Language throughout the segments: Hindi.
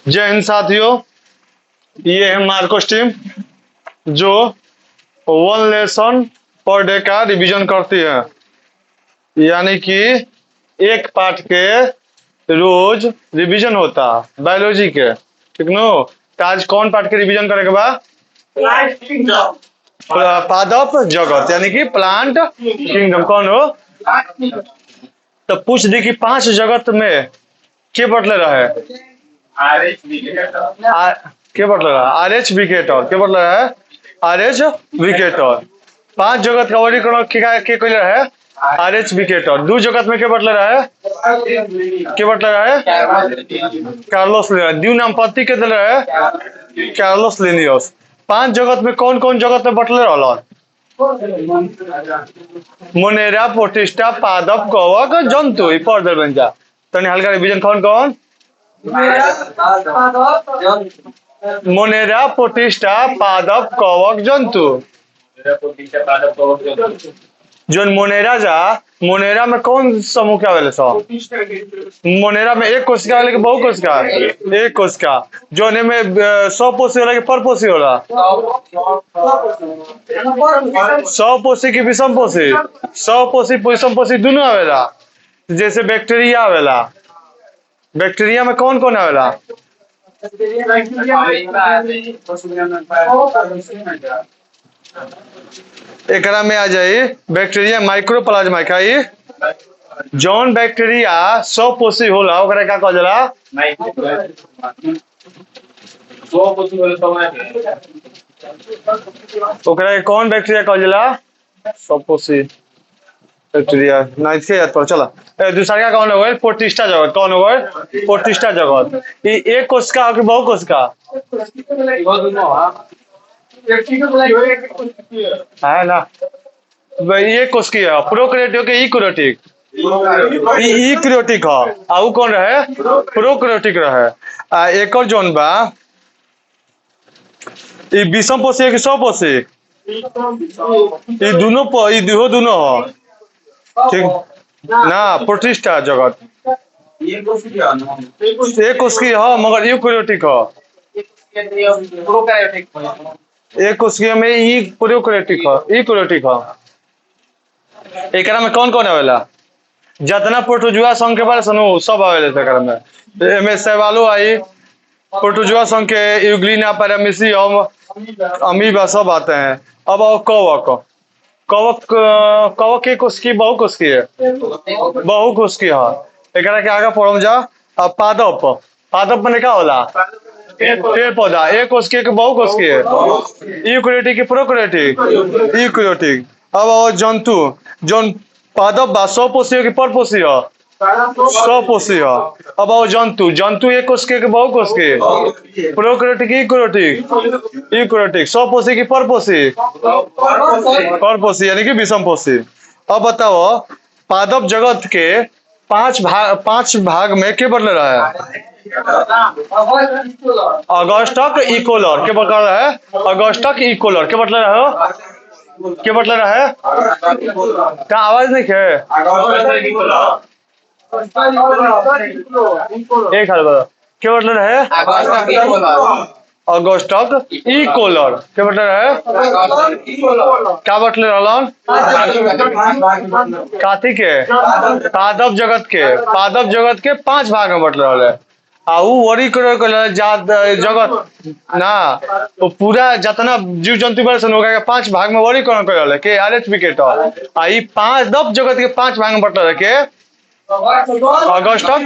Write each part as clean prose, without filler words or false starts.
जय हिंद साथियों, ये है मार्कोस टीम जो 1 लेसन पर डे का रिवीजन करती है। यानी कि एक पाठ के रोज रिवीजन होता बायोलॉजी के, ठीक नो। तो आज कौन पाठ के रिवीजन करेगा बा? पादप जगत यानी कि प्लांट किंगडम। कौन हो? तो पूछ दी कि 5 जगत में के बटले रहे? के बटले रहा? RH विकेटर। के बटले रहे? RH विकेटर। 5 जगत का वर्गीकरण के कइले रहे? RH विकेटर। 2 जगत में के बटले रहे? के बटले रहे? Carlos Linnaeus. द्यू नामपत्ति के दिले रहे? Carlos Linnaeus. 5 जगत में कौन कौन जगत में बटले रहलन? मोनेरा, प्रोटिस्टा, पादप, कवक, जंतु। ई पढ़ दे बन जा। तनी हल्का रिवीजन कौन कौन? मोनेरा, प्रोटिस्टा, पादप, कवक, जंतु। जोन मोनेरा जा, मोनेरा में कौन समूह के आवेले सो? मोनेरा में एक कोशिका वाले के बहु कोशिका? एक कोशिका। जोन में 100 पोषी वाला के पर पोषी होला? 100 पोषी की विषम पोषी? 100 पोषी विषम पोषी दोनों आवेला। जैसे बैक्टीरिया आवेला। बैक्टीरिया में कौन कौन आवेला? एकरा में आ जाई बैक्टीरिया माइक्रोप्लाज्मा खाई। जौन बैक्टीरिया 100 पोषी होला ओकरा का कहल जाला? ओकरा के कौन बैक्टीरिया कहल जाला? 100 पोषी बैक्टीरिया। नहीं से याद पर चला। दूसरा का कौन हो गए? प्रोटिस्टा जगत। कौन हो गए? प्रोटिस्टा जगत। ये एक कोशिका कि बहु कोशिका? है ना। ये कोशिकी है प्रोकैरियोटिक के यूकैरियोटिक। यूकैरियोटिक है। आउ कौन रहे? प्रोकैरियोटिक रहे। एक और जोन बा ये विषम पोषी है कि 100 पोषी? ये दोनों हो ठीक ना। प्रोटिस्टा जगत एक कोशिकी है मगर यूकैरियोटिक है। एक कोशिका में ई प्रोकैरियोटिक है, यूकैरियोटिक है। एकरा में कौन कौन आवेला? जितना प्रोटोजुआ संघ के बारे सुनो सब आवेला एकरा में। एमे सेवालो आई, प्रोटोजुआ संघ के यूग्लिना, पैरामीशियम, अमीबा सब आते हैं। अब आओ कवक। कवक की कोशिकी बहु कोशिकी है? बहु कोशिकी है। एकरा के आगे पढ़म जा। अब पादप। पादप में क्या होला? पेड़ पौधा। एक कोशिकी के बहु कोशिकी है? यूकैरियोटिक की प्रोकैरियोटिक? यूकैरियोटिक। अब आओ जंतु। जोन पादप बा 100 पोषी की पर पोषी है? 100 पोषी है। अब आओ जंतु। जंतु एक कोशिकी के बहु कोशिकी? Prokaryotic eukaryotic? यूकैरियोटिक। 100 पोषी की पर पोषी? पर पोषी यानी कि विषम पोषी। अब बताओ पादप जगत के 5 भाग में के बदल रहा है? अगस्टक इकोलर के बदल रहा है? अगस्टक इकोलर के बदल रहा है? के बदल रहा है? क्या आवाज नहीं है? एक हाल बता के बदल रहा है? अगस्टक इकोलर के बदल रहा है? क्या बदल रहलन? काथी के? पादप जगत के। पादप जगत के 5 भाग में बदल रहा है। आउ वरी जगत ना तो पूरा जितना जीव जंतु बारे सन होगा 5 भाग में वर्गीकरण कर रहा के RH विकेटर। आई 5 दब जगत के 5 भाग में बट रहा के अगस्टक।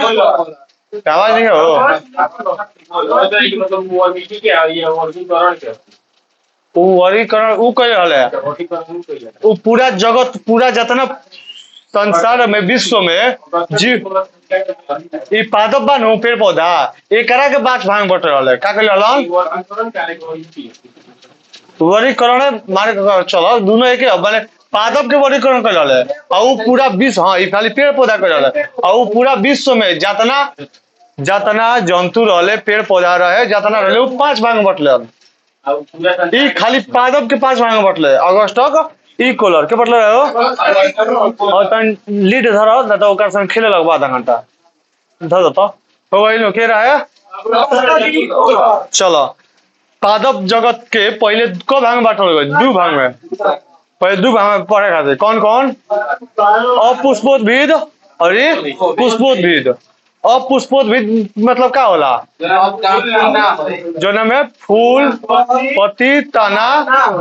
आवाज नहीं हो? वर्गीकरण उ कर रहा है। वो पूरा जगत पूरा जितना संसार में विश्व में जीव ई पादप बानो पेड़ पौधा एकरा के 5 भाग बट रहा है। का कहल वर्गीकरण माने चलो दोनों एक माने पादप के वर्गीकरण कर रहा है और पूरा विश्व। हाँ खाली पेड़ पौधा कर रहा है और पूरा विश्व में जितना जंतु रहे पेड़ पौधा रहे जितना रहे 5 भाग में बटले। ई खाली पादप के 5 भाग में बटले। अगस्टक इकोलर के बटले रहो और तन लीड धरो ना तो ओकर संग खेले लगबा आधा घंटा धर दो तो हो गइल के रहा है? चलो, पादप जगत के पहले क भाग में बांटल गए? दू भाग में। पहले दू भाग में पढ़े खाते कौन कौन? अपुष्पोद्भिद और पुष्पोद्भिद। अपुष्पोद्भिद मतलब क्या होला? जो में फूल, पत्ती, तना,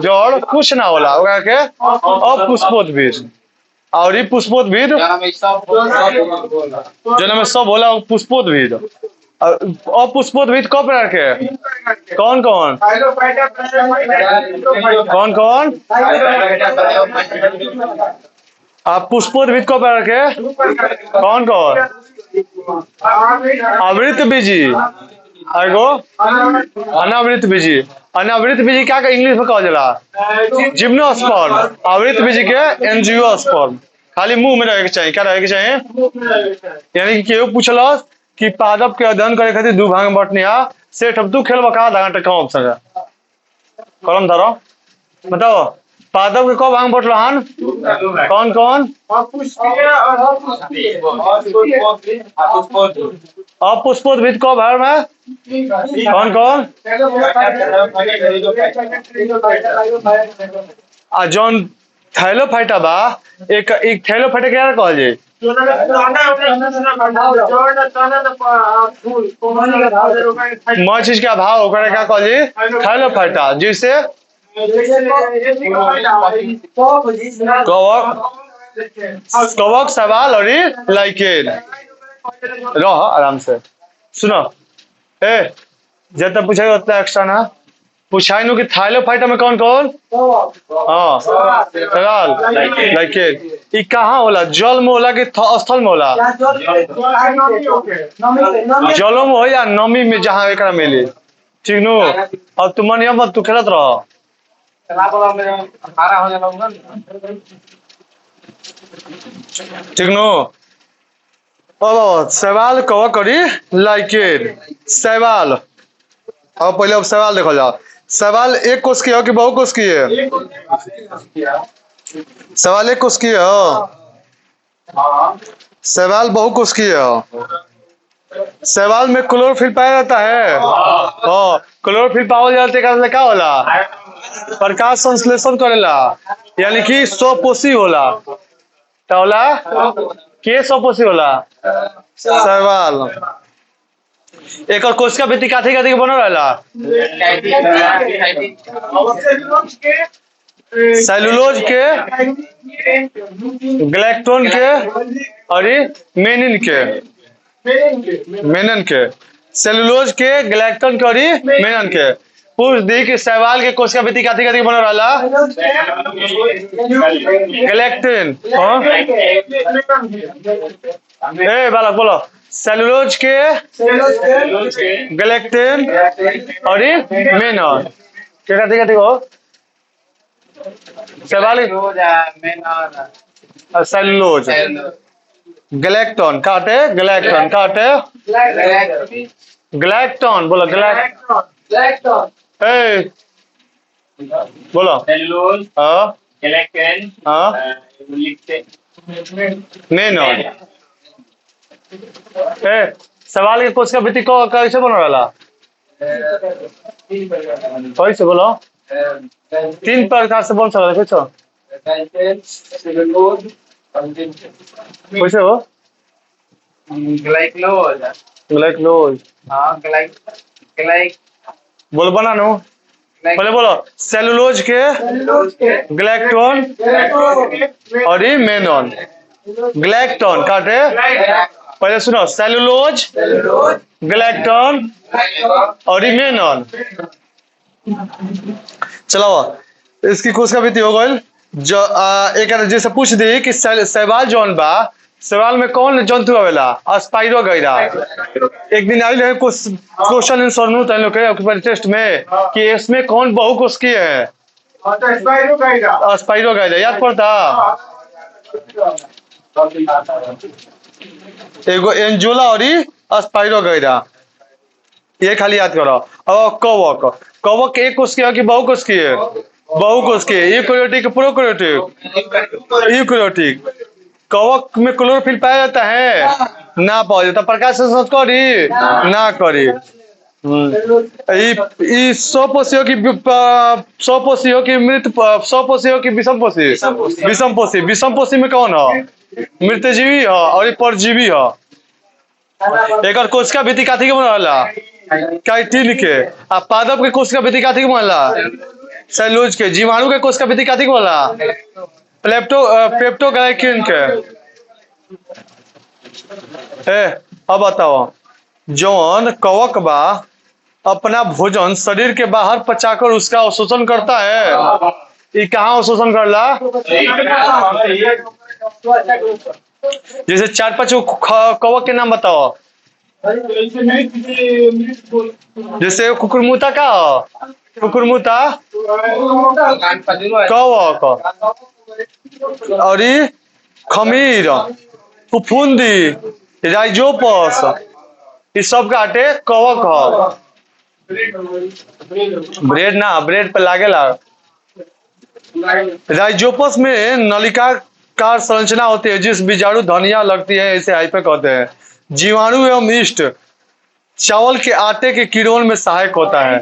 जड़ कुछ ना होला, ओकरा के अपुष्पोद्भिद। और ये पुष्पोद्भिद जो में सब होला पुष्पोद्भिद। अपुष्पोद्भिद कब प्रकार के? कौन कौन? कौन कौन? आप पुष्पोद्भिद कब प्रकार के? कौन कौन? आवृत बीजी, एगो अनावृत बीजी। अनावृत बीजी क्या इंग्लिश में कहा जाला? जिम्नोस्पर्म। आवृत बीजी के एंजियोस्पर्म। खाली मुंह में रहे के चाहिए। क्या रहे के चाहिए? यानी कि केहू पूछलस कि पादप के अध्ययन करे खातिर दू भाग में बंटनी है, सेठ अब तू खेल बका आधा घंटा कम ऑप्शन है। कलम धरो, बताओ पादप के कब भाग में बंटल हन? कौन कौन? अपुष्पोद्भिद कब भाग में? कौन कौन? आ जौन थैलोफाइटा बा, एक थैलोफाइटा क्या कहल जाए? मछ चीज का भाव ओकरा क्या कहल जाए? थैलोफाइटा। जिससे कवक, सवाल और लाइकेन रह आराम से सुनो। ए जब पूछेगा उतना एक्स्ट्रा ना पूछाई नु कि थाइलोफाइटा में कौन कौन? हाँ, सवाल लाइकेन। ये कहाँ होला? जल में होला कि स्थल में होला? जलों में हो या नमी में जहाँ एक मिली। ठीक नु? अब तुम मन मत तू खेलत रहो। ठीक नु? सवाल कवर करी लाइकेन। सवाल अब पहले अब सवाल देखो जाओ। सवाल एक कोष की है कि बहु कोष की है? सवाल एक कोष की है। सवाल बहु कोष की है। सवाल में क्लोरोफिल पाया जाता है। हाँ, क्लोरोफिल पावल जाते क्या होला? प्रकाश संश्लेषण करेला, यानी कि स्वपोषी होला। क्या होला? के स्वपोषी होला? सवाल। एक और कोशिका भित्ति काथी काथी के बनल रहेला? सेलुलोज के, ग्लाइकोन के और मेनिन के। मेनन के, सेलुलोज के, ग्लाइकोन के और मेनन के। पूछ दी कि सवाल के कोशिका भित्ति काथी काथी के बनल रहेला? ग्लाइकोन। ए बालक बोलो। सेलुलोज के, ग्लाइकोन और मेनन के काथी काथी को? सवाल सेलुलोज, ग्लाइकोन काटे, ग्लाइकोन काटे, ग्लाइकोन बोलो। ग्लाइकोन ए बोलो। सेलुलोज, हाँ, ग्लाइकोन, हाँ, मेनन। ए सवाल के कोशिका भित्ति को कैसे बना रहा? कैसे बोलो? तीन प्रकार से बन सकता है। कैसे हो? ग्लाइकोज, ग्लाइकोज, हाँ, बोल बना नो पहले बोलो। सेलुलोज के, ग्लाइकोन और मेनन। ग्लाइकोन काटे, पहले सुनो। सेलुलोज, ग्लाइकोन और मेनन। चलो इसकी कोशिका भित्ति हो गई। जो एक जैसे पूछ दी कि सवाल जौन बा, सवाल में कौन जंतु आवेला? स्पाइरोगाइरा। एक दिन आई है क्वेश्चन आंसर नु तन लोग के टेस्ट में कि इसमें कौन बहुकोषीय है? स्पाइरोगाइरा। याद पड़ता? एगो एंजोला और स्पाइरोगाइरा, ये खाली याद करो। और कवक, कवक एक कोशिकीय है कि बहुकोशिकीय है? बहुकोशिकीय। Eukaryotic, prokaryotic? यूकेरियोटिक। कवक में क्लोरोफिल पाया जाता है? ना पाया जाता। प्रकाश संश्लेषण करी? ना करी। सौ पोषी हो कि मृत, सौ पोषी हो कि विषम पोषी? विषम पोषी। विषम पोषी में कौन है? मृतजीवी है और ये परजीवी है। एक कोशिका भित्ति काथी के बनला? काइटिन के। आ पादप के कोशिका भित्ति काथी के बनला? सेलुलोज के। जीवाणु के कोशिका भित्ति काथी के बनला? पेप्टोग्लाइकिन के। अब बताओ, जौन कवक बा अपना भोजन शरीर के बाहर पचाकर उसका अवशोषण करता है, ये कहाँ अवशोषण करला? जैसे 4-5 कवक के नाम बताओ। जैसे कुकुरमुता का हो? कुकुरमुता कवक और खमीर, फुफुंदी, राइजोपस, ये सब काटे कवक हो। ब्रेड ना, ब्रेड पे लागेला। राइजोपस में नलिकाकार संरचना होती है जिस बीजाणु धनिया लगती है, इसे हाइफे कहते हैं। जीवाणु एवं ईस्ट चावल के आटे के किण्वन में सहायक होता है।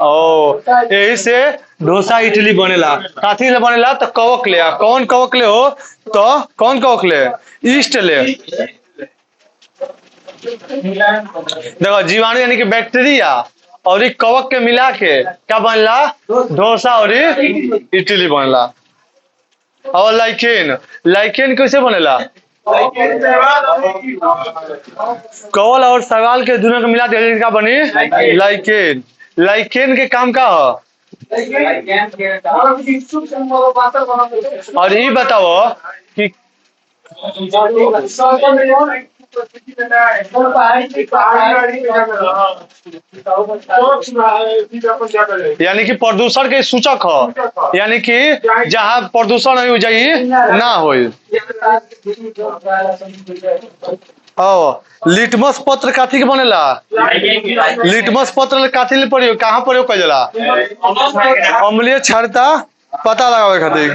ओ यही से डोसा इडली बनेला। काथी ले बनेला? तो कवक ले। कौन कवक ले हो? तो कौन कवक ले? ईस्ट ले। देखो, जीवाणु यानी कि बैक्टीरिया और कवक के मिला के क्या बनला? डोसा और इडली बनला। और लाइकेन, लाइकेन कैसे बनेला? कवल और सवाल के दोनों को मिला के क्या बनी? लाइकेन। लाइकेन के काम का हो? और ये बताओ कि यानी कि प्रदूषण के सूचक हो, यानी कि जहाँ प्रदूषण हो जाइए ना हो। लिटमस पत्र काथी के बनेला? लिटमस पत्र काथी ले प्रयोग, कहाँ प्रयोग करेला? अम्लीय क्षारता पता लगावे खातिर।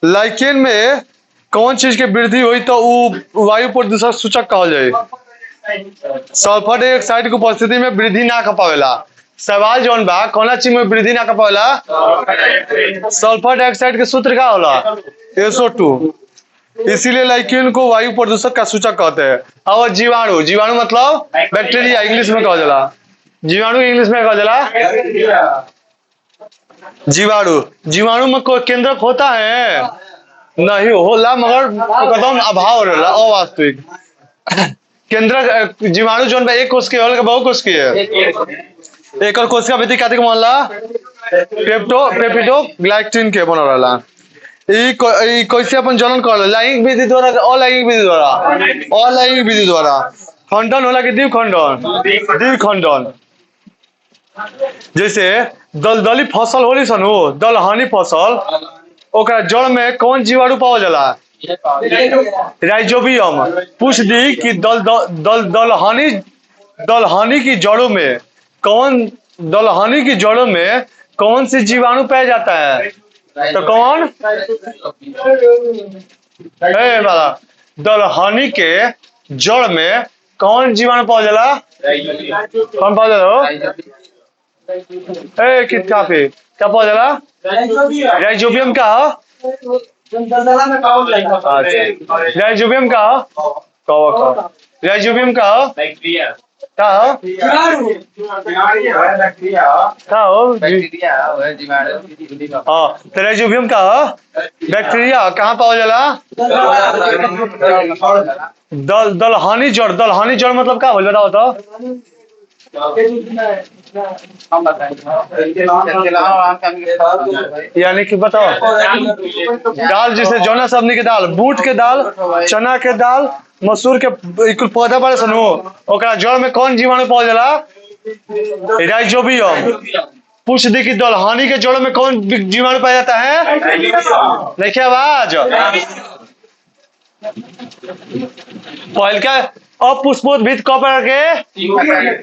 लाइकेन में कौन चीज के वृद्धि हुई तो वो वायु प्रदूषण सूचक कहल जाए। सल्फर डाइऑक्साइड की उपस्थिति में वृद्धि ना कर पावेला। सवाल जौन बा, कौन चीज में वृद्धि ना कर पावेला? सल्फर डाइऑक्साइड के सूत्र का होला? SO2। इसीलिए लाइकेन को वायु प्रदूषक का सूचक कहते हैं। और जीवाणु, जीवाणु मतलब बैक्टीरिया, इंग्लिश में कहा जाला। जीवाणु इंग्लिश में कहा जाला जीवाणु। जीवाणु में कोई केंद्रक होता है? नहीं होला, मगर एकदम अभाव रहेला, अवास्तविक। केंद्रक जीवाणु जो एक कोश के होला, बहु कोश के है। एक और कोशिका भित्ति काथी के बनला? पेप्टोग्लाइकिन के बनल रहला। ई कैसे अपन जनन करला? लैंगिक विधि द्वारा, अलैंगिक विधि द्वारा? अलैंगिक विधि द्वारा। खंडन होला कि द्विखंडन? द्विखंडन। जैसे दलदली फसल होली सनु, दलहनी फसल, ओकरा जड़ में कौन जीवाणु पावल जाला? राइजोबियम। पूछ दी कि दलहनी की जड़ों में कौन, दलहनी की जड़ों में कौन सी जीवाणु पाया जाता है? तो कौन? बाला दलहनी के जड़ में कौन जीवाणु पावल जाला? कौन पावल जाला? कित काफी क्या पावल जाला? राइजोबियम का हो? राइजोबियम का हो? कवक। राइजोबियम का हो? का हो? तो राइजोबियम का हो? बैक्टीरिया। कहाँ पावल जाला? दलहनी जड़। दलहनी जड़ मतलब क्या हो? बताओ तो। यानी कि बताओ, दाल जिसे जौना सबनी के दाल, बूट के दाल, चना के दाल, मसूर के पौधा बड़े सनु, ओकरा जड़ में कौन जीवाणु पावल जाला? राइजोबियम। पूछ दी कि दलहनी के जड़ में कौन जीवाणु पाया जाता है? देखिए आवाज। पहल का अपुष्पोद्भिद कपर के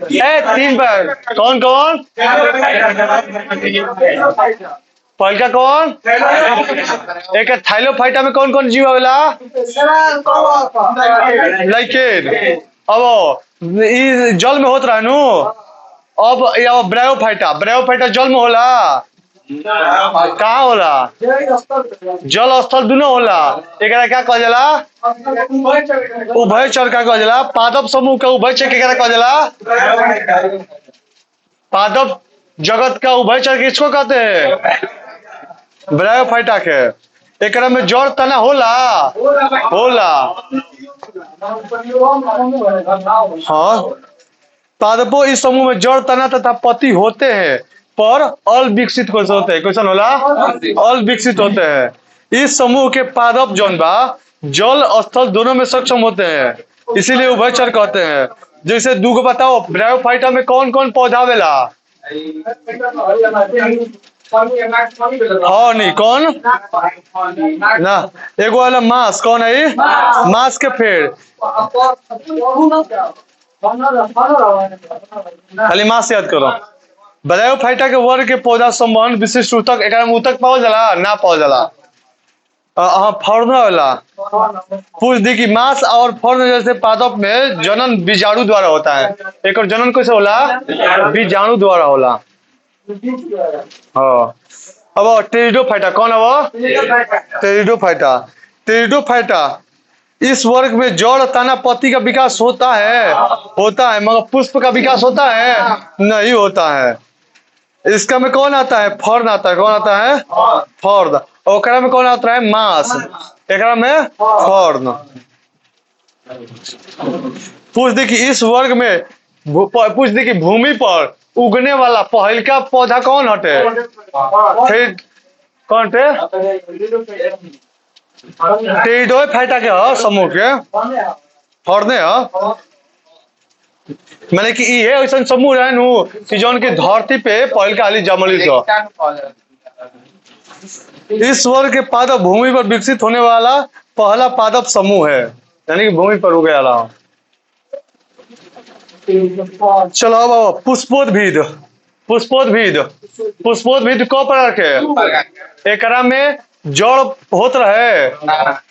3 पर कौन कौन? पहल का कौन? एक थाइलोफाइटा में कौन कौन जीव आवेला? लाइकेन। अब ई जल में होत रहा नु। अब ब्रायोफाइटा, ब्रायोफाइटा जल में होला, कहाँ होला, जल स्थल दोनों होला। एकरा क्या कहल जाला, उभयचर का कहल जाला। पादप समूह का उभयचर केकरा कहल जाला, पादप जगत का उभयचर किसको कहते हैं, ब्रायोफाइटा के। एकरा में जड़ तना होला, होला। हाँ, पादपों इस समूह में जड़ तना तथा पत्ती होते हैं, पर अल विकसित कैसे होते हैं, क्वेश्चन होला, अल विकसित होते हैं। इस समूह के पादप जौन बा जल स्थल दोनों में सक्षम होते हैं, इसीलिए उभयचर कहते हैं। जैसे दूगो बताओ, ब्रायोफाइटा में कौन कौन पौधा वेला, हाँ नहीं कौन ना, एगो वाला मांस कौन है, मांस के पेड़, खाली मांस याद करो। ब्रायोफाइटा के वर्ग के पौधा संबंध विशिष्ट ऊतक, एकरा में ऊतक पावल जाला ना पावल जाला, हाँ फर्ण वाला। पूछ दी कि मांस और फर्ण जैसे पादप में जनन बीजाणु द्वारा होता है, एक और जनन कैसे होला, बीजाणु द्वारा होला। हाँ, अब टेरिडोफाइटा कौन है वो, टेरिडोफाइटा। टेरिडोफाइटा इस वर्ग में जड़ तना पत्ती का विकास होता है, होता है, मगर पुष्प का विकास होता है नहीं होता है। इसका में कौन आता है, फर्ण आता है, कौन आता है, फर्ण। ओकरा में कौन आता है, मांस, एकरा में फर्ण। पूछ दी कि इस वर्ग में पूछ दी कि भूमि पर उगने वाला पहिलका पौधा कौन हटे, कौन थे, टेरिडोफाइटा के ह समूह के फर्ने ह, माने कि ये ऐसा समूह रहे नु कि जौन की धरती पे पहिलका हाली जमली सो। इस वर्ग के पादप भूमि पर विकसित होने वाला पहला पादप समूह है, यानी कि भूमि पर उगे वाला। चलो अब पुष्पोद्भिद, पुष्पोद्भिद, पुष्पोद्भिद को प्रकार के, एकरा में जड़ होत रहे,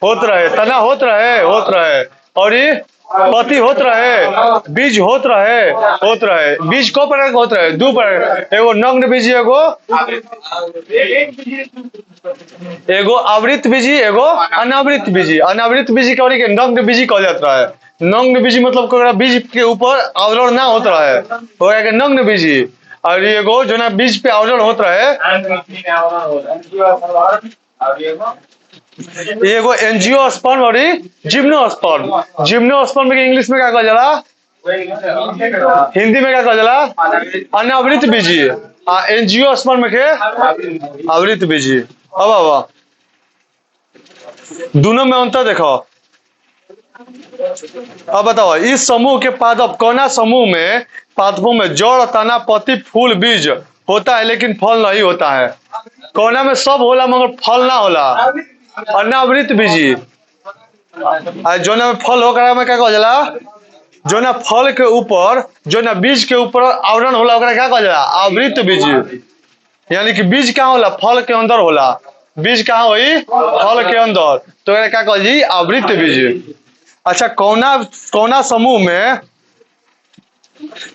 होत रहे, तना होत रहे, होत रहे, और ये पत्ती होत रहे, बीज होत रहे, होत रहे। बीज को प्रकार होत रहे, दो प्रकार, एगो नग्न बीजी, एगो आवृत बीजी, एगो अनावृत बीजी। अनावृत बीजी के नग्न बीजी कहल जाता है। नग्न बीजी मतलब बीज के ऊपर आवरण ना होता है, हो गया नग्न बीजी। और एगो जो ना बीज पे आवरण होता है, एगो एंजियोस्पर्म और जिम्नोस्पर्म। जिम्नोस्पर्म के इंग्लिश में क्या कहल जाला, हिंदी में क्या कहल जाला, अनावृत बीजी। एंजियोस्पर्म के आवृत बीजी। अब दोनों में अंतर देखो। अब बताओ, इस समूह के पादप कौना समूह में पादपों में जड़ तना पत्ती फूल बीज होता है लेकिन फल नहीं होता है, कौना में सब होला मगर फल ना होला, अनावृत बीजी। जो ना फल होकर में क्या कहल जाला, जो ना फल के ऊपर, जो ना बीज के ऊपर आवरण होला ओकरा क्या कहल जाला, आवृत बीजी। यानी कि बीज कहाँ होला, फल के अंदर होला, बीज कहाँ हुई, फल के अंदर, तो क्या कहल जी, आवृत बीज। अच्छा, कौना कौना समूह में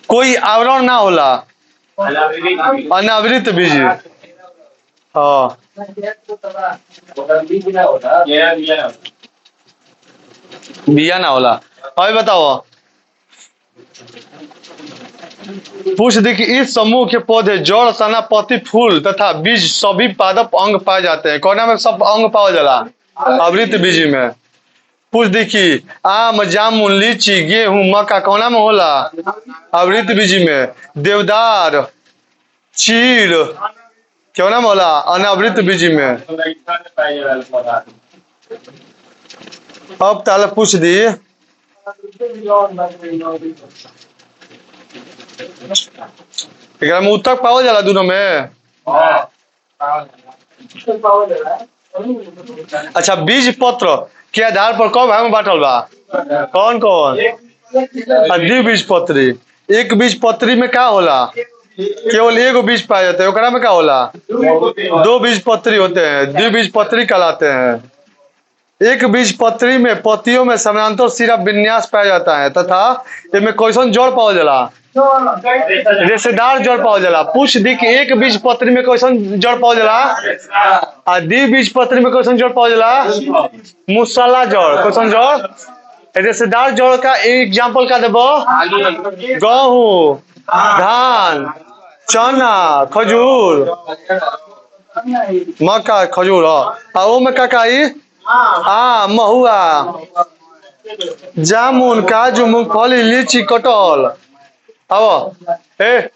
कोई आवरण ना होला, अनावृत बीज। हाँ, बिया ना होला। अभी बताओ, पूछ दी कि इस समूह के पौधे जड़ तना पत्ती फूल तथा बीज सभी पादप अंग पाए जाते हैं, कौना में सब अंग पावल जाला, आवृत बीज में। पूछ दी कि आम जामुन लीची गेहूं मक्का कौना में होला, आवृत बीज में। देवदार चीड़ कौना में होला, अनावृत बीज में। अब ताला पूछ दी, में उत्तक पावल जाला दोनों में। अच्छा, बीज पत्र के आधार पर कौ भाग में बांटल बा, कौन कौन, द्विबीजपत्री। एक बीज पत्री में क्या होला, केवल एगो बीज पाया जाता है, ओकरा में क्या होला, दो बीज पत्री होते हैं, द्विबीजपत्री कहलाते हैं। एक बीजपत्री में पत्तियों में समानांतर सिरा विन्यास पाया जाता है तथा इनमें क्वेश्चन जोड़ पाओ जला रेशेदार जोड़ पाओ जला। पूछ दी कि एक बीजपत्री में क्वेश्चन जोड़ पाओ जला और द्विबीजपत्री में क्वेश्चन जोड़ पाओ जला मुसला जोड़ क्वेश्चन जोड़ रेशेदार जोड़ का एग्जाम्पल का देबो गेहूं धान चना खजूर मक्का खजूर और वो में काकाई महुआ जामुन काजू मूंगफली लीची कटहल। अब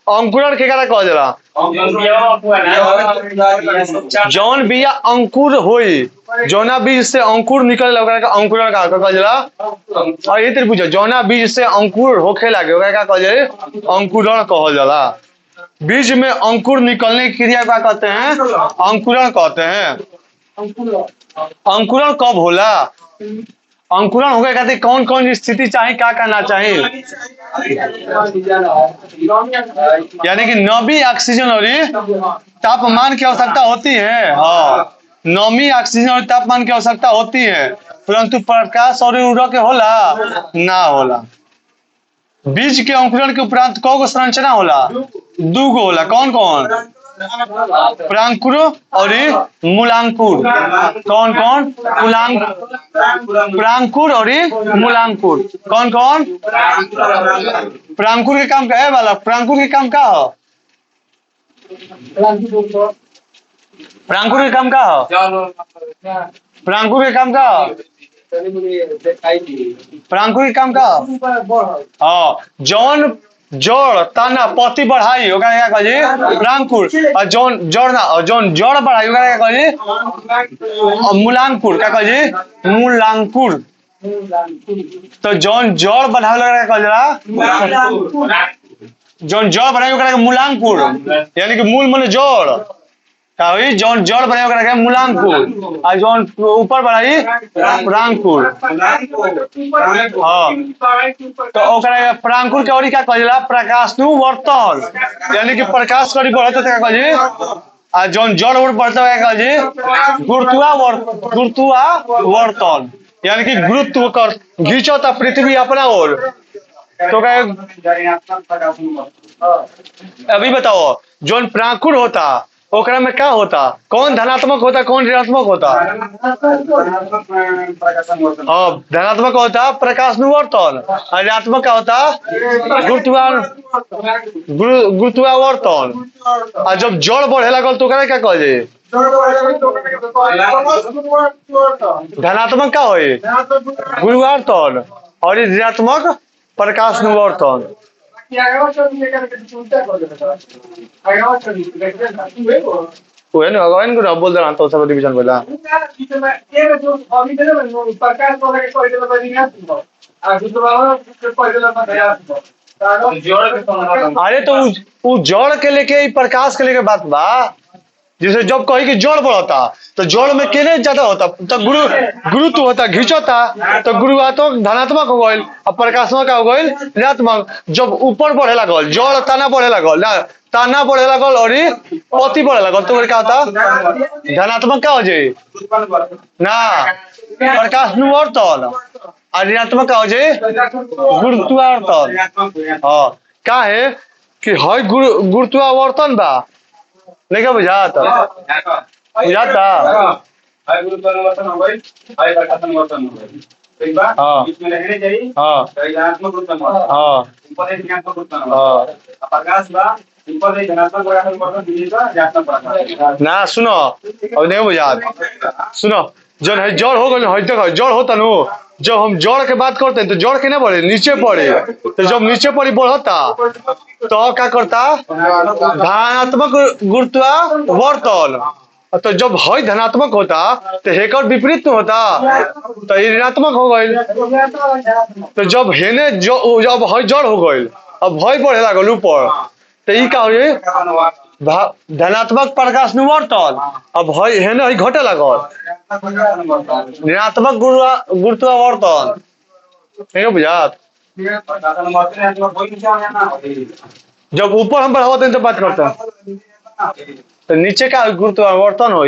अंकुरण के करा कहल जाला जौन बिया अंकुर होई जौना बीज से अंकुर निकले ओकरा का अंकुरण का कहल जाला। और ये पूछो जौना बीज से अंकुर होखे लागे ओकरा का कहल जाला अंकुरण कहल जाला। बीज में अंकुर निकलने की क्रिया क्या कहते हैं अंकुरण कहते हैं। अंकुरण कब होला अंकुरण होगा खातिर कौन कौन स्थिति चाहिए क्या करना चाहिए यानी कि नमी ऑक्सीजन और तापमान की आवश्यकता होती है। हाँ नमी ऑक्सीजन और तापमान की आवश्यकता होती है परंतु प्रकाश और उर्वरक के होला ना होला। बीज के अंकुरण के उपरांत कौन संरचना होला दूगो होला कौन कौन प्रांकुर और मूलांकुर कौन कौन प्रांकुर और मूलांकुर कौन कौन प्रांकुर के काम का है वाला प्रांकुर के काम का हो प्रांकुर के काम का हो प्रांकुर के काम का हो प्रांकुर के काम का हाँ जौन जोड़ तना पति बढ़ाई ओकरा क्या कहली प्रांकुर और जौन जोड़ ना जौन जोड़ बढ़ाई ओकरा क्या कहली मूलांकुर क्या कहली मूलांकुर। तो जौन जोड़ बढ़ावे ओकरा क्या कहल जौन जोड़ बढ़ाई ओकरा मूलांकुर यानी कि मूल माने जोड़ का जौन जड़ बनाए ओकरा के मूलांकुर और जौन ऊपर बढ़ाई प्रांकुर। हाँ तो ओकरा प्रांकुर के और क्या कहला प्रकाशनुवर्तन यानी कि प्रकाश करी बढ़त क्या कहली आ जौन जड़ उड़ बढ़ता है कहली गुरुत्वावर्तन यानी कि गुरुत्व कर घींचता पृथ्वी अपना ओर। तो अभी बताओ जौन प्रांकुर होता ओकरा में क्या होता कौन धनात्मक होता कौन ऋणात्मक होता हाँ धनात्मक होता प्रकाशनुवर्तन और ऋणात्मक क्या होता गुरुत्वावर्तन। और जब जड़ बढ़े लगल तो ओकरा क्या कहल धनात्मक क्या होई गुरुत्वावर्तन और ऋणात्मक प्रकाशनुवर्तन। वही ना भगवान को बोल दे रहा तो सब डिवीजन बोला अरे तो वो जड़ के लेके प्रकाश के लेके बात बा जैसे जब कही कि जड़ बढ़ता तो जड़ में केने ज्यादा होता तो गुरुत्व होता घिंचता तो गुरुत्व धनात्मक हो गई और प्रकाशत्मक हो गई ऋणात्मक। जब ऊपर बढ़े लगल जड़ तना बढ़े लगल ना ताना बढ़े लगल और पति बढ़े लगल तो क्या होता धनात्मक क्या हो जाए ना प्रकाशनुवर्तन और ऋणात्मक क्या हो जाए गुरुत्वावर्तन। हाँ क्या है कि हई गुरुत्वावर्तन बा नहीं बुझाता बुझाता ना सुनो अब नहीं बुझात सुनो जब है जड़ हो गए देखो जड़ होता नु जब हम जड़ के बात करते हैं तो जड़ के ना बढ़े नीचे पड़े तो जब नीचे पड़ी बढ़ता तो क्या करता धनात्मक गुरुत्वावर्तन। तो जब हई धनात्मक होता तो हेकर विपरीत होता तो ऋणात्मक हो गई। तो जब हेने जब हई जड़ हो गई अब हई बढ़े लगल ऊपर तो ये क्या हो धनात्मक प्रकाशनुवर्तन अब हई हेने हई घटे लगल ऋणात्मक गुरुत्वावर्तन नहीं बुझात। जब ऊपर हम बढ़ाते हैं तो बात करते हैं तो नीचे का गुरुत्वावर्तन हो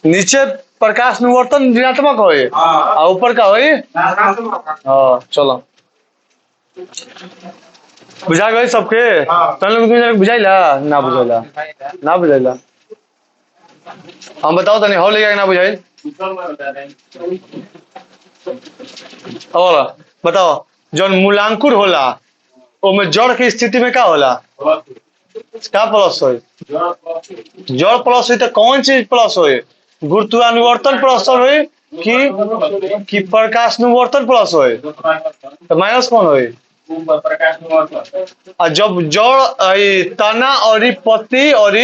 नीचे प्रकाश निवर्तन ऋणात्मक होई और ऊपर का होई। हाँ चलो बुझा गई सबके। तन लोग बुझाइला ना बुझाइला ना बुझाइला। हम बताओ तनी हो लेगा ना बुझाइल। और बताओ जौन मूलांकुर होला ओमे जड़ की स्थिति में का होला का प्लस होई। जड़ प्लस हुई तो कौन चीज प्लस हुई। गुरुत्वानुवर्तन प्लस हुई कि प्रकाश अनुवर्तन प्लस हुई तो माइनस कौन हुई। और जब जड़ तना और पति और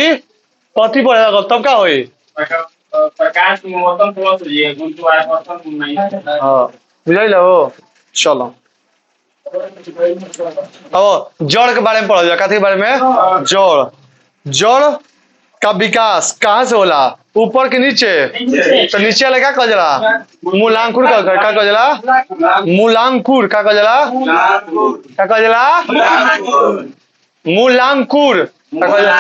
पति बढ़ेगा तब क्या हुई। प्रकाश अनुवर्तन प्लस हुई गुरुत्वाकर्षण नहीं। हाँ बुझाइल हो। चलो अब जड़ के बारे में पढ़ल जाए। कथी के बारे में जड़। जड़ का विकास कहाँ से होला ऊपर के नीचे। तो नीचे वाला क्या कह जला मूलांकुर का कह जला मूलांकुर का कह जला क्या कह जला मूलांकुर का कह जला।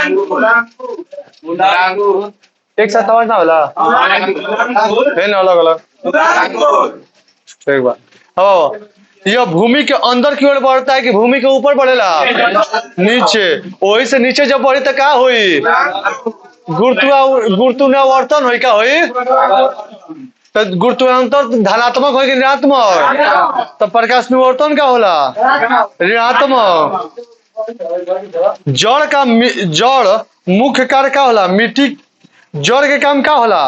एक साथ समझ ना होला है ना अलग अलग। ठीक बात। अब यह भूमि के अंदर की ओर बढ़ता है कि भूमि के ऊपर बढ़ेला नीचे। वही से नीचे जब बढ़ी तो क्या हुई गुरुत्वावर्तन हुई क्या हुई। तो गुरुत्वावर्तन धनात्मक हो कि ऋणात्मक। तो प्रकाश निवर्तन क्या होला ऋणात्मक। जड़ मुख्य कार्य क्या होला मिट्टी। जड़ के काम क्या होला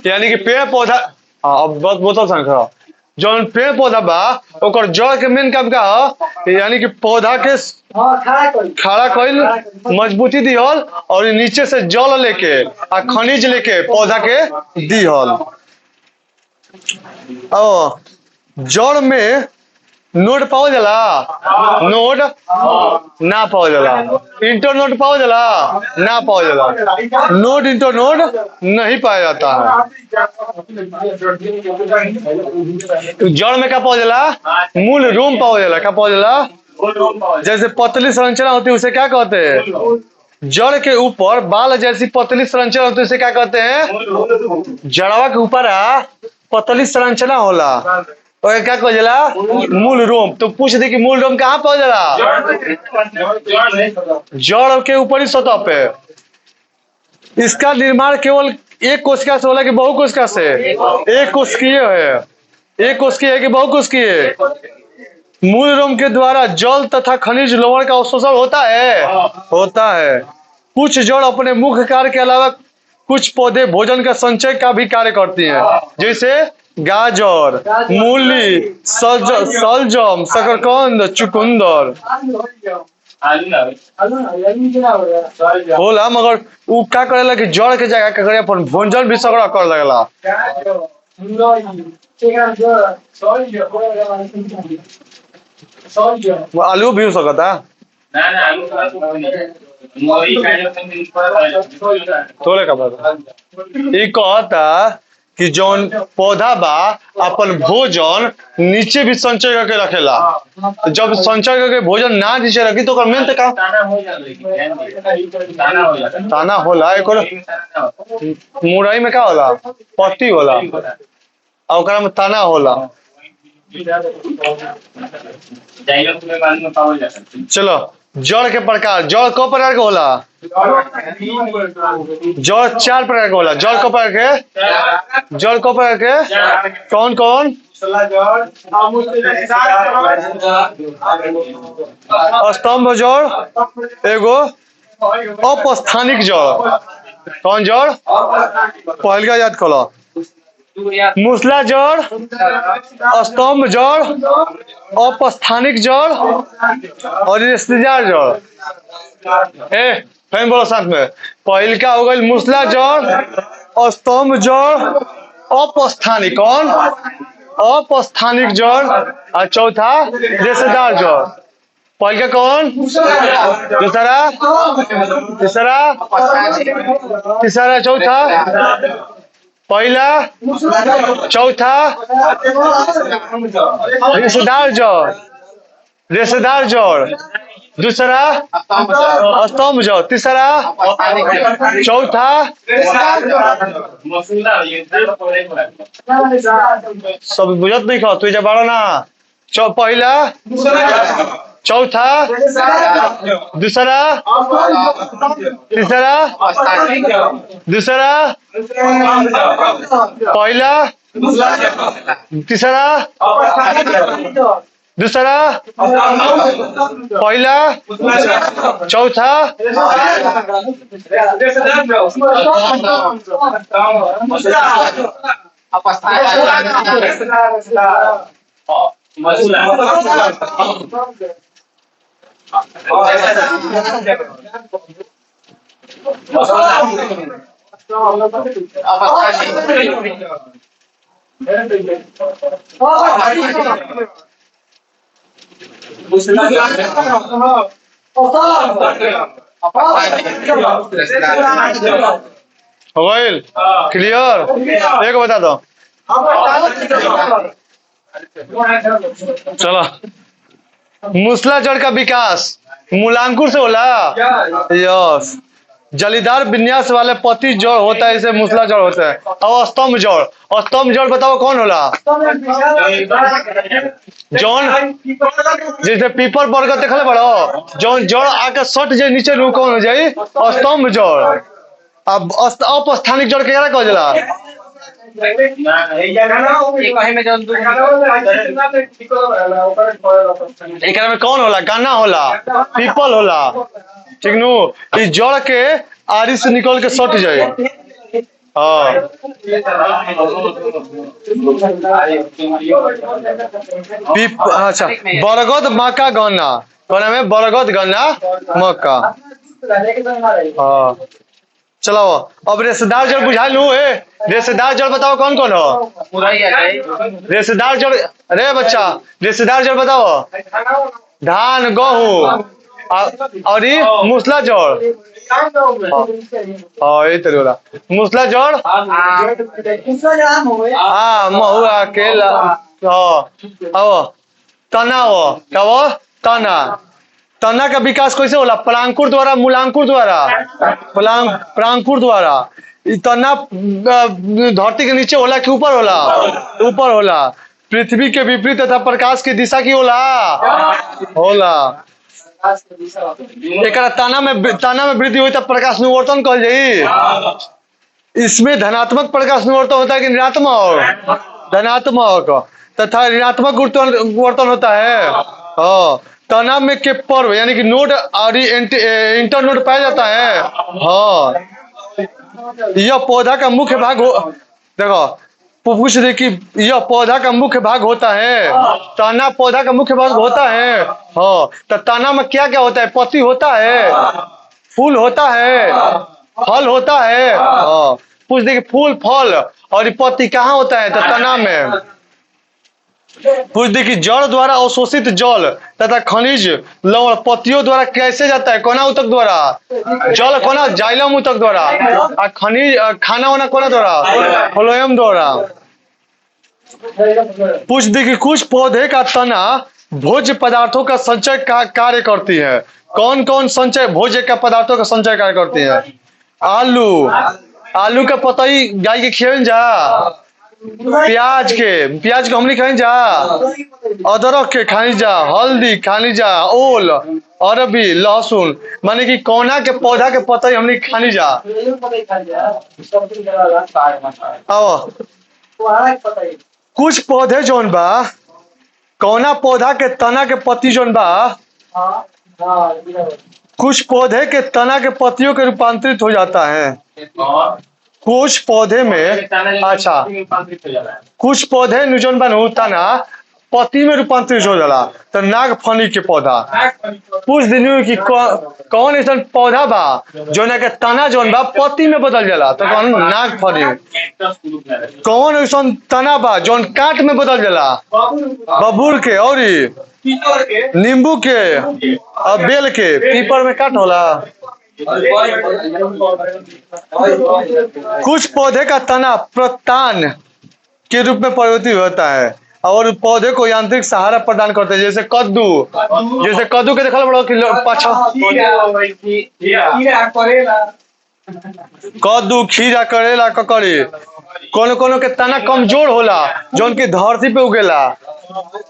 यानी कि पेड़ पौधा। हाँ अब बोतल संख्या जौन पेड़ पौधा बा ओकर जड़ के मेन काम का हो यानी कि पौधा के खड़ा कइल मजबूती दिहल और नीचे से जल लेके आ खनिज लेके पौधा के दिहल। और जड़ में नोड पाओ जला नोड ना पाओ जला। इंटर नोड पाओ जला ना पाओ जला। नोड इंटर नोड नहीं पाया जाता है। जड़ में क्या पाओ जला मूल रूम पाओ जला। क्या पाओ जला जैसे पतली संरचना होती है उसे क्या कहते हैं। जड़ के ऊपर बाल जैसी पतली संरचना होती है उसे क्या कहते हैं। जड़वा के ऊपर पतली संरचना होला और क्या कह जला मूल रोम। तो पूछ दे कि मूल रोम कहाँ पाओ जला जड़ के ऊपरी सतह पे। इसका निर्माण केवल एक कोशिका से होला कि बहु कोशिका से। एक कोशिकीय है। एक कोशिकीय है कि बहु कोशिकीय। मूल रोम के द्वारा जल तथा खनिज लवण का अवशोषण होता है। कुछ जड़ अपने मुख्य कार्य के अलावा कुछ पौधे भोजन का संचय का भी कार्य करती हैं जैसे गाजर मूली सलजम शकरकंद चुकंदर होला। मगर उ का करेला कि जड़ के जगह का करे अपन भोजन भी सगड़ा कर लगला। आलू भी हो सकता तोले का पता। ये कहता कि जौन पौधा बा अपन भोजन नीचे भी संचय करके रखेला। जब संचय करके भोजन ना नीचे रखी तो मेन तो का ताना होला। एक मुरई में क्या होला पत्ती होला और ओकरा में ताना होला। चलो जड़ के प्रकार। जड़ को प्रकार के होला जड़ 4 प्रकार के होला। जड़ को प्रकार के जड़ को प्रकार के कौन कौन स्तंभ जड़ एगो अपस्थानिक जड़। कौन जड़ पहल का याद करो मूसला जड़ स्तंभ जड़ अपस्थानिक जड़ और रिश्तेदार जड़। फैन बोलो साथ में। पहल का हो गई मूसला जड़ स्तंभ जड़ अपस्थानिक कौन अपस्थानिक जड़ और चौथा रिश्तेदार जड़। पहल का कौन दूसरा तीसरा तीसरा चौथा पहला चौथा रिश्तेदार जड़ रेशेदार जड़। दूसरा स्तंभ जड़। तीसरा चौथा सब बुझत नहीं खा तू बाड़ा ना। पहला चौथा दूसरा तीसरा दूसरा पहला तीसरा दूसरा पहला चौथा क्लियर। एक बता दो चलो। मूसला जड़ का विकास मूलांकुर से होला। यस। जलीदार विन्यास वाले पति जड़ होता है, इसे मूसला जड़ होता है। और स्तंभ जड़, और स्तंभ जड़ बताओ कौन होला। जौन जैसे पीपर बरगद देखले बड़ो, जौन जड़ आके सट जाए नीचे रू कौन हो जाए स्तंभ जड़। अब अपस्थानिक जड़ के कहल जाला। एकरा में कौन होला, गन्ना होला, पीपल होला, ठीक नु। इस जड़ के आरी से निकल के सट जाए। हाँ अच्छा। बरगद मक्का गन्ना, कोना में बरगद गन्ना मक्का। हाँ चलो। अब रेशेदार जड़ बुझा लू है। रेशेदार जड़ बताओ कौन कौन हो। रेशेदार जड़, अरे बच्चा रेशेदार जड़ बताओ। धान गेहूं और मूसला जड़। हाँ यही तरीका मूसला जड़। हाँ महुआ केला। हाँ तना हो क्या वो तना। तना का विकास कैसे होला, परांकुर द्वारा मूलांकुर द्वारा। परांकुर द्वारा। तना धरती के नीचे होला कि ऊपर होला, ऊपर होला। पृथ्वी के विपरीत तथा प्रकाश की दिशा की होला। एकरा तना में वृद्धि हुई तब प्रकाश निवर्तन कहल जाई। इसमें धनात्मक प्रकाश निवर्तन होता है कि ऋणात्मक। धनात्मक तथा ऋणात्मक गुरुत्वाकर्षण होता है। हाँ तना में के पर्व यानी कि नोड और इंटर नोड पाया जाता है। हाँ यह पौधा का मुख्य भाग हो। देखो पूछ रहे कि यह पौधा का मुख्य भाग होता है। तना पौधा का मुख्य भाग होता है। हाँ तो तना में क्या क्या होता है, पत्ती होता है, फूल होता है, फल होता है। हाँ पूछ दे कि फूल फल और पत्ती कहाँ होता है, तो तना में। पूछ दे कि जड़ द्वारा अवशोषित जल तथा खनिज लवण पत्तियों द्वारा कैसे जाता है, कोना ऊतक द्वारा। जल कोना जाइलम ऊतक द्वारा, और खनिज खाना वाना कोना द्वारा, फ्लोएम द्वारा। पूछ दे कि कुछ पौधे का तना भोज्य पदार्थों का संचय कार्य करती है। कौन कौन संचय भोज्य का पदार्थों का संचय कार्य करती है। आलू का पतई गाय के खियन जा। प्याज के हमनी खाई जा। अदरक के खाई जा, हल्दी खानी जा, ओल अरबी लहसुन माने कि कोना के पौधा के पतई हमनी खानी जा। कुछ पौधे जोन बा कोना पौधा के तना के पत्ती जोन बा, कुछ पौधे के तना के पत्तियों के रूपांतरित हो जाता है। कुछ पौधे में अच्छा कुछ पौधे जोन बनू तना पत्ती में रूपांतरित हो जाला। तो नाग फनी के पौधा पूछ दिन कि कौन ऐसा पौधा बा जो ना के तना जोन बा पत्ती में बदल जाला, तो कौन नाग फनी। कौन ऐसा तना बा जोन काट में बदल जाला, बबूर के और नींबू के और बेल के। पीपर में काट होला। कुछ पौधे का तना प्रतान के रूप में परिवर्तित होता है। और पौधे को यांत्रिक सहारा प्रदान करते हैं, जैसे कद्दू के देखल बड़ो पाछा कद्दू, खीरा, करेला, ककड़ी। कोनो कोनो के तना कमजोर होला जौन की धरती पे उगेला,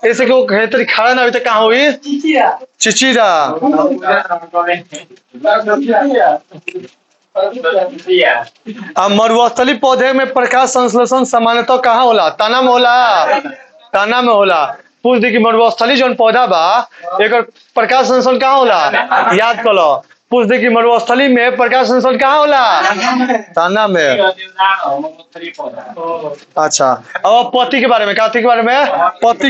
ऐसे कि वो खेतरी खड़ा ना हुई तो कहाँ हुई चिचिरा। अब मरुस्थली पौधे में प्रकाश संश्लेषण सामान्यतः कहाँ होला? तना में होला। पूछ दी कि मरुस्थली जौन पौधा बा एक प्रकाश संश्लेषण कहाँ होला? याद कर लो। पूछ दी कि मरुस्थली में प्रकाश संश्लेषण कहाँ होला? तना में। अच्छा, अब पत्ती के बारे में, पत्ती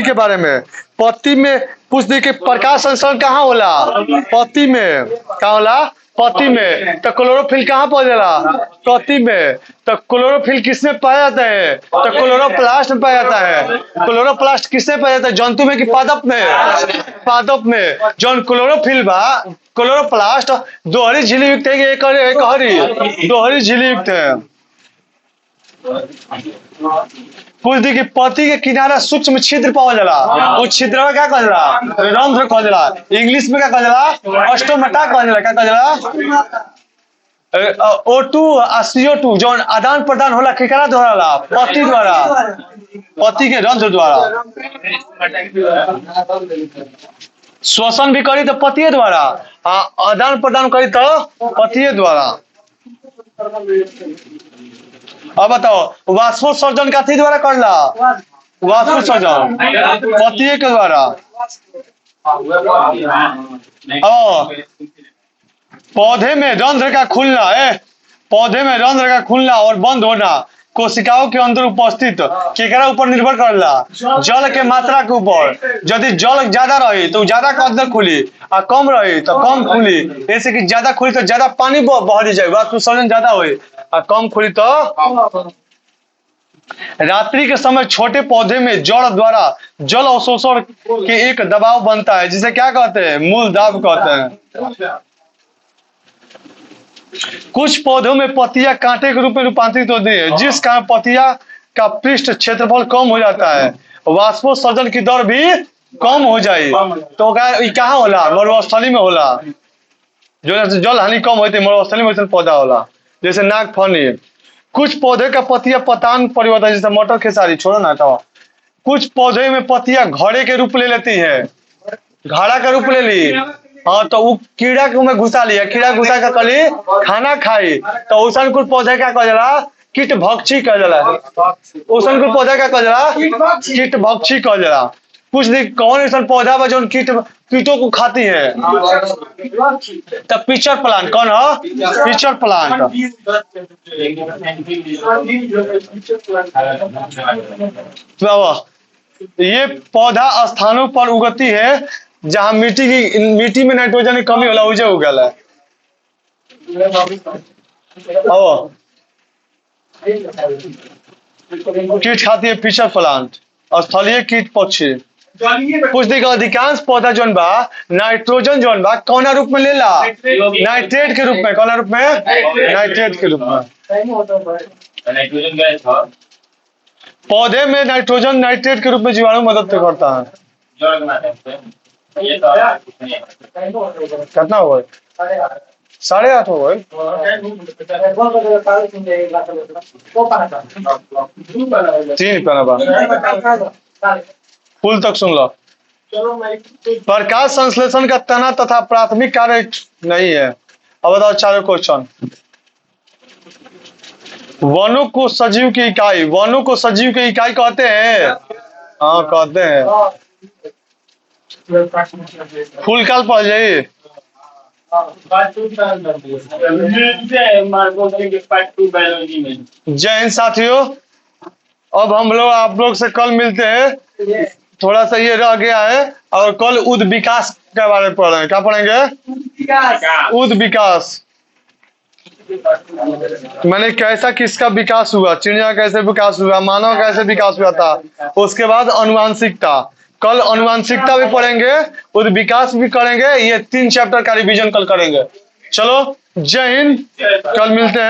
के बारे में पत्ती में पूछ दी कि प्रकाश संश्लेषण कहाँ होला? पत्ती में। कहाँ होला? पत्ती में। तो क्लोरोफिल कहाँ पहुंचेला? पत्ती में। तो क्लोरोफिल किसमें पाया जाता है? तो क्लोरोप्लास्ट में पाया जाता है। क्लोरोप्लास्ट किसमें पाया जाता है? जंतु में कि पादप में? पादप में। जौन क्लोरोफिल बा, क्लोरोप्लास्ट दोहरी झिल्ली युक्त है, एक हरी दोहरी झिल्ली युक्त है। पूछ दी कि पत्ती के किनारा सूक्ष्म छिद्र पावल जाला, वो छिद्र में क्या कहल जाला? रंध्र कहल जाला। इंग्लिश में क्या कहल जाला? स्टोमेटा कहल जाला। क्या कहल जाला? O2 और CO2 जो आदान प्रदान होला केकरा द्वारा? पत्ती द्वारा, पत्ती के रंध्र द्वारा। श्वसन भी करी तो पत्ती द्वारा, आदान प्रदान करी तो पत्ती द्वारा। अब बताओ वाष्पोत्सर्जन काथी द्वारा करला? वाष्पोत्सर्जन पत्ती के द्वारा। पौधे में रंध्र का खुलना और बंद होना कोशिकाओं के अंदर उपस्थित केकरा ऊपर निर्भर करला? जल के मात्रा के ऊपर। यदि जल ज्यादा रही तो ज्यादा के अंदर खुली, और कम रही तो कम खुली। ऐसे कि ज्यादा खुली तो ज्यादा पानी बहरी जाए, वाष्पोत्सर्जन ज्यादा हुई, और कम खुली तो। रात्रि के समय छोटे पौधे में जड़ द्वारा जल अवशोषण के एक दबाव बनता है, जिसे क्या कहते हैं? मूल दाब कहते हैं। कुछ पौधों में पत्तियां कांटे के रूप में रूपांतरित होती है, जिस कारण पत्तियां का पृष्ठ क्षेत्रफल कम हो जाता है, वाष्पोत्सर्जन की दर भी कम हो जाए। तो कहाँ होला? मरुस्थली में होला। जो जल हानि कम होती है मरुस्थली में पौधा होला, जैसे नाग फनी। कुछ पौधे का पत्तियां पतान परिवर्तन, जैसे मटर खेसारी, छोड़ो ना तो। कुछ पौधे में पत्तियां घड़े के रूप ले लेती है, घड़ा का रूप ले ली। हाँ, तो वो कीड़ा के में घुसा लिया, कीड़ा घुसा के कली खाना खाई, तो उसन कुछ पौधे क्या कह जाला? कीट भक्षी कह जाला। उसन कुछ पौधे क्या कह जाला? कीट भक्षी कह जाला। कुछ दिन कौन ऐसा पौधा बा जो कीटों को खाती है? तो पिचर प्लांट। कौन है? Pitcher plant. ये पौधा स्थानों पर उगती है जहां मिट्टी में नाइट्रोजन की कमी होला, उजे उगला। कीट खाती है पिचर प्लांट, स्थलीय कीट पक्षी। कुछ देखो अधिकांश पौधा जोन बा नाइट्रोजन जोन बा कौना रूप में लेला? नाइट्रेट के रूप में। कौना रूप में? नाइट्रेट के रूप में। पौधे में नाइट्रोजन नाइट्रेट के रूप में जीवाणु मदद करता है। कितना हो गए? 8.5 हो गए। तीन पना फुल तक सुन लो। प्रकाश संश्लेषण का तना तथा प्राथमिक कार्य नहीं है। अब बताओ चारों क्वेश्चन। वनों को सजीव की इकाई, वनों को सजीव की इकाई कहते हैं। हाँ कहते हैं। फुल काल पढ़ जाइए। जय हिंद साथियों, अब हम लोग आप लोग से कल मिलते हैं। थोड़ा सा ये रह गया है, और कल उद विकास के बारे में पढ़ रहे हैं। क्या पढ़ेंगे? उद विकास। मैंने कैसा किसका विकास हुआ, चिड़िया कैसे विकास हुआ, मानव कैसे विकास हुआ था। उसके बाद अनुवांशिकता, कल अनुवांशिकता भी पढ़ेंगे, उद विकास भी करेंगे। ये 3 चैप्टर का रिवीजन कल करेंगे। चलो जय हिंद, कल मिलते हैं।